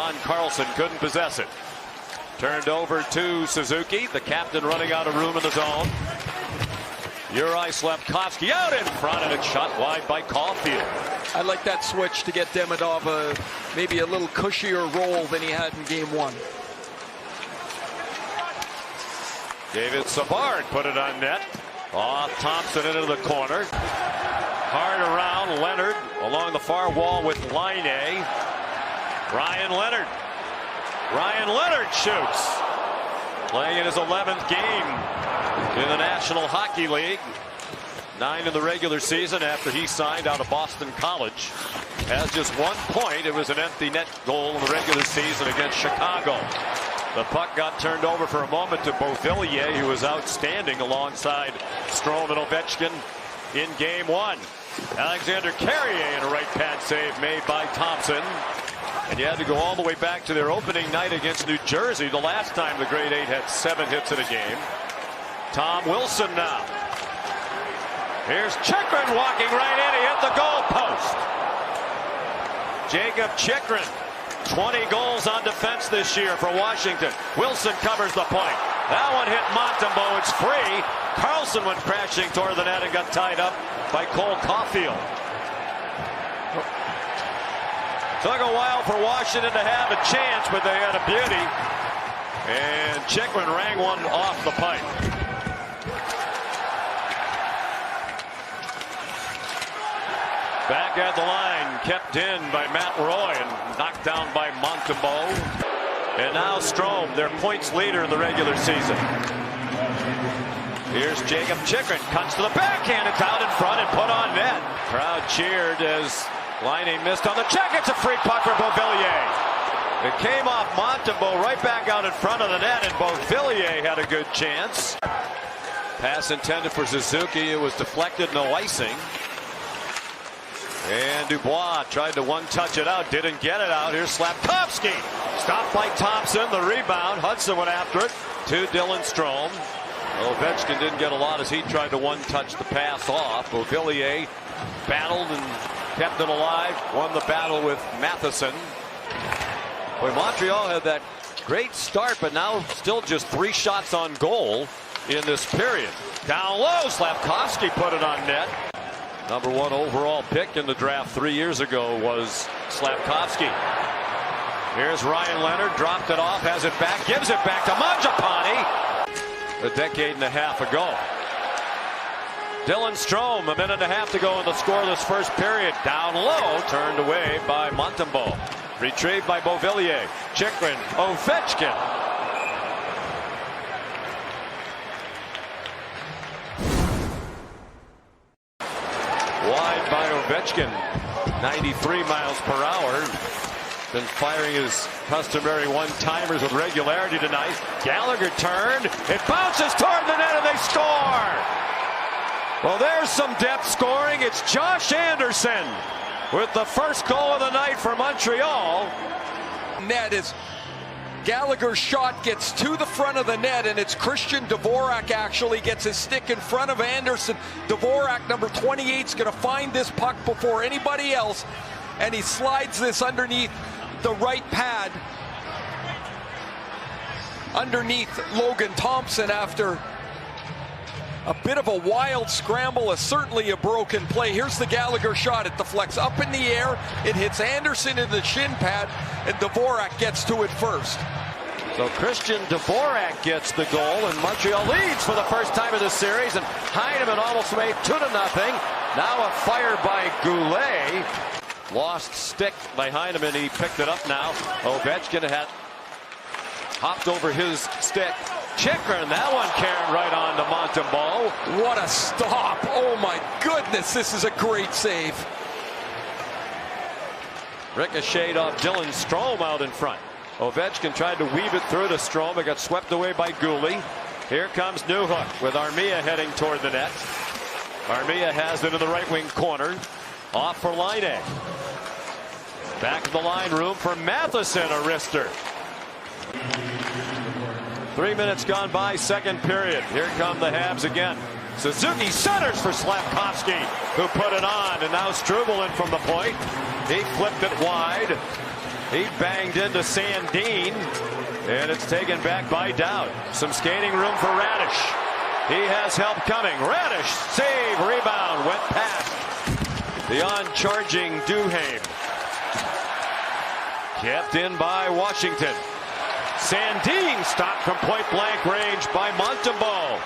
John Carlson couldn't possess it. Turned over to Suzuki, the captain running out of room in the zone. Uri Slafkovsky out in front, and it's shot wide by Caulfield. I like that switch to get Demidov maybe a little cushier role than he had in game one. David Savard put it on net. Off Thompson into the corner. Hard around Leonard along the far wall with Line A. Ryan Leonard. Ryan Leonard shoots. Playing in his 11th game in the National Hockey League. 9 in the regular season after he signed out of Boston College. Has just 1 point. It was an empty net goal in the regular season against Chicago. The puck got turned over for a moment to Beauvillier, who was outstanding alongside Strome and Ovechkin in game one. Alexander Carrier in a right pad save made by Thompson. And you had to go all the way back to their opening night against New Jersey, the last time the Grade 8 had 7 hits in a game. Tom Wilson now. Here's Chychrun walking right in. He hit the goal post. Jacob Chychrun, 20 goals on defense this year for Washington. Wilson covers the point. That one hit Montembeault. It's free. Carlson went crashing toward the net and got tied up by Cole Caulfield. Took a while for Washington to have a chance, but they had a beauty. And Chychrun rang one off the pipe. Back at the line, kept in by Matt Roy and knocked down by Montembeault. And now Strome, their points leader in the regular season. Here's Jacob Chychrun, cuts to the backhand, it's out in front and put on net. Crowd cheered as Laine missed on the check. It's a free puck for Beauvillier. It came off Montembeault right back out in front of the net, and Beauvillier had a good chance. Pass intended for Suzuki. It was deflected, no icing. And Dubois tried to one-touch it out, didn't get it out. Here's Slafkovsky. Stopped by Thompson. The rebound. Hudson went after it to Dylan Strome. Ovechkin didn't get a lot as he tried to one-touch the pass off. Beauvillier battled and kept it alive. Won the battle with Matheson. Boy, Montreal had that great start, but now still just 3 shots on goal in this period. Down low, Slafkovsky put it on net. Number 1 overall pick in the draft 3 years ago was Slafkovsky. Here's Ryan Leonard, dropped it off, has it back, gives it back to Mangiapane a decade and a half ago. Dylan Strome, a minute and a half to go in the scoreless first period. Down low, turned away by Montembeault. Retrieved by Beauvillier. Chychrun, Ovechkin. Wide by Ovechkin, 93 miles per hour. Been firing his customary one-timers with regularity tonight. Gallagher turned. It bounces toward the net and they score. Well, there's some depth scoring. It's Josh Anderson with the first goal of the night for Montreal. Net is Gallagher's shot gets to the front of the net, and it's Christian Dvorak actually gets his stick in front of Anderson. Dvorak, number 28, is going to find this puck before anybody else, and he slides this underneath the right pad, underneath Logan Thompson after a bit of a wild scramble, certainly a broken play. Here's the Gallagher shot. It deflects up in the air. It hits Anderson in the shin pad, and Dvorak gets to it first. So Christian Dvorak gets the goal, and Montreal leads for the first time in this series, and Heineman almost made 2-0. Now a fire by Goulet. Lost stick by Heineman. He picked it up now. Ovechkin had hopped over his stick. Chychrun, that one carried right on to Montembeault. What a stop. Oh my goodness, this is a great save. Ricocheted off Dylan Strome out in front. Ovechkin tried to weave it through to Strome. It got swept away by Goulet. Here comes Newhook with Armia heading toward the net. Armia has it in the right wing corner. Off for Laine. Back to the line, room for Matheson, a wrister. 3 minutes gone by, second period. Here come the Habs again. Suzuki centers for Slafkovsky, who put it on, and now Struble in from the point. He flipped it wide. He banged into Sandin, and it's taken back by Dowd. Some skating room for Radish. He has help coming. Radish, save, rebound, went past the on-charging Duhaime. Kept in by Washington. Sandin stopped from point-blank range by Montembeault.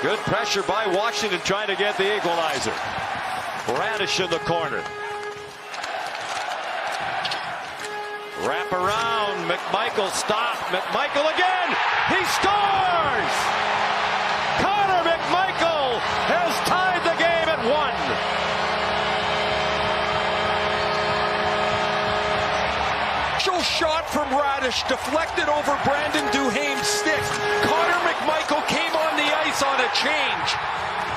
Good pressure by Washington trying to get the equalizer. Radish in the corner. Wrap around. McMichael stopped. McMichael again. He scores! Connor McMichael has tied the game at 1. Shot from Radish deflected over Brandon Duhaime's stick. Connor McMichael came on the ice on a change.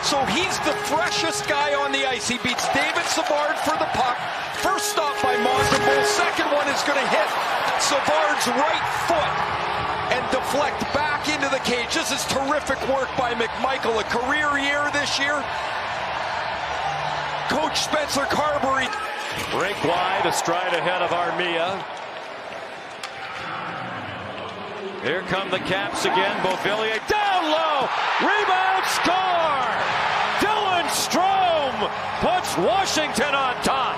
So he's the freshest guy on the ice. He beats David Savard for the puck. First stop by Montembeault. Second one is going to hit Savard's right foot and deflect back into the cage. This is terrific work by McMichael. A career year this year. Coach Spencer Carberry. Rink wide, a stride ahead of Armia. Here come the Caps again. Beauvillier down low. Rebound, score! Dylan Strome puts Washington on top.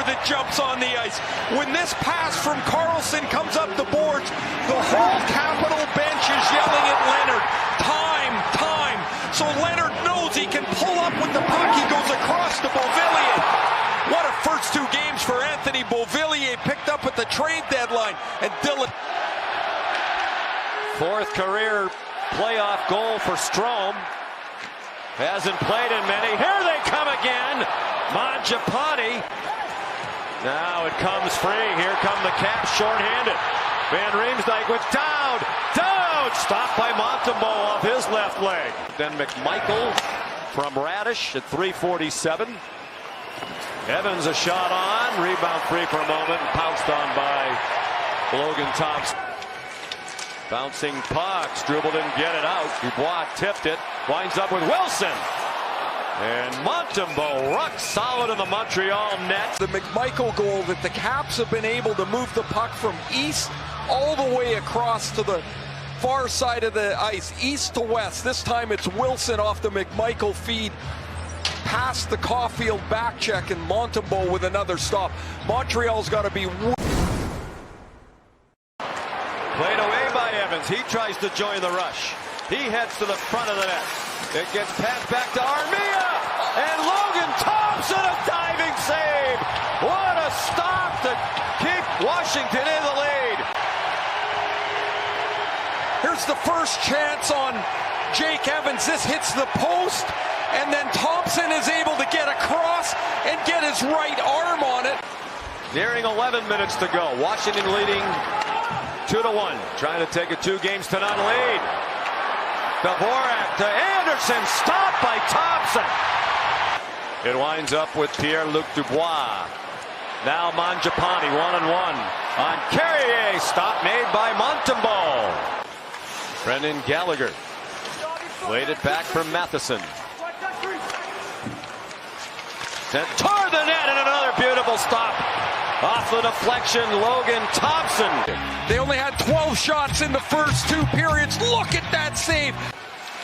That jumps on the ice. When this pass from Carlson comes up the boards, the whole Capital bench is yelling at Leonard. Time, time. So Leonard knows he can pull up with the puck. He goes across to Beauvillier. What a first 2 games for Anthony Beauvillier, picked up at the trade deadline. And Dylan. 4th career playoff goal for Strome. Hasn't played in many. Here they come again. Mangiapane. Now it comes free. Here come the Caps shorthanded. Van Riemsdyk with Dowd. Dowd stopped by Montembeault off his left leg. Then McMichael from Radish at 3:47. Evans a shot on. Rebound free for a moment. Pounced on by Logan Thompson. Bouncing pucks. Dribble didn't get it out. Dubois tipped it. Winds up with Wilson. And Montembeault rock solid in the Montreal net. The McMichael goal that the Caps have been able to move the puck from east all the way across to the far side of the ice, east to west. This time it's Wilson off the McMichael feed. Past the Caulfield back check, and Montembeault with another stop. Montreal's got to be. Played away by Evans. He tries to join the rush. He heads to the front of the net. It gets passed back to Armia. And Logan Thompson, a diving save. What a stop to keep Washington in the lead. Here's the first chance on Jake Evans. This hits the post. And then Thompson is able to get across and get his right arm on it. Nearing 11 minutes to go. Washington leading 2-1. Trying to take a 2-0 lead. Dvorak to Anderson. Stopped by Thompson. It winds up with Pierre-Luc Dubois. Now Mangiapane 1-on-1 on Carrier. Stop made by Montembeault. Brendan Gallagher played it back from Matheson. Sent toward the net, and another beautiful stop. Off the deflection, Logan Thompson. They only had 12 shots in the first 2 periods. Look at that save.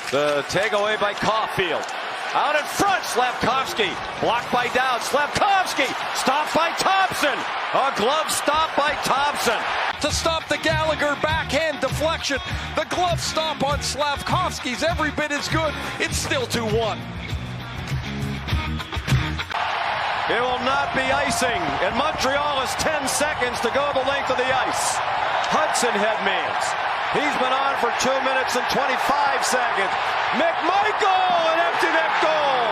The takeaway by Caulfield. Out in front, Slavkovsky. Blocked by Dowd. Slavkovsky. Stopped by Thompson. A glove stop by Thompson. To stop the Gallagher backhand deflection. The glove stop on Slavkovsky's every bit as good. It's still 2-1. It will not be icing, and Montreal has 10 seconds to go the length of the ice. Hudson headmans. He's been on for 2 minutes and 25 seconds. McMichael, an empty net goal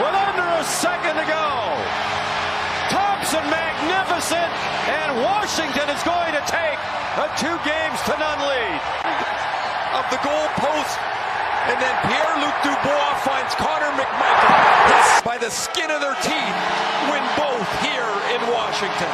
with under a second to go. Thompson magnificent, and Washington is going to take a 2-0 lead. Of the goal post, and then Pierre-Luc Dubois finds Connor McMichael by the skin of their teeth, win both here in Washington.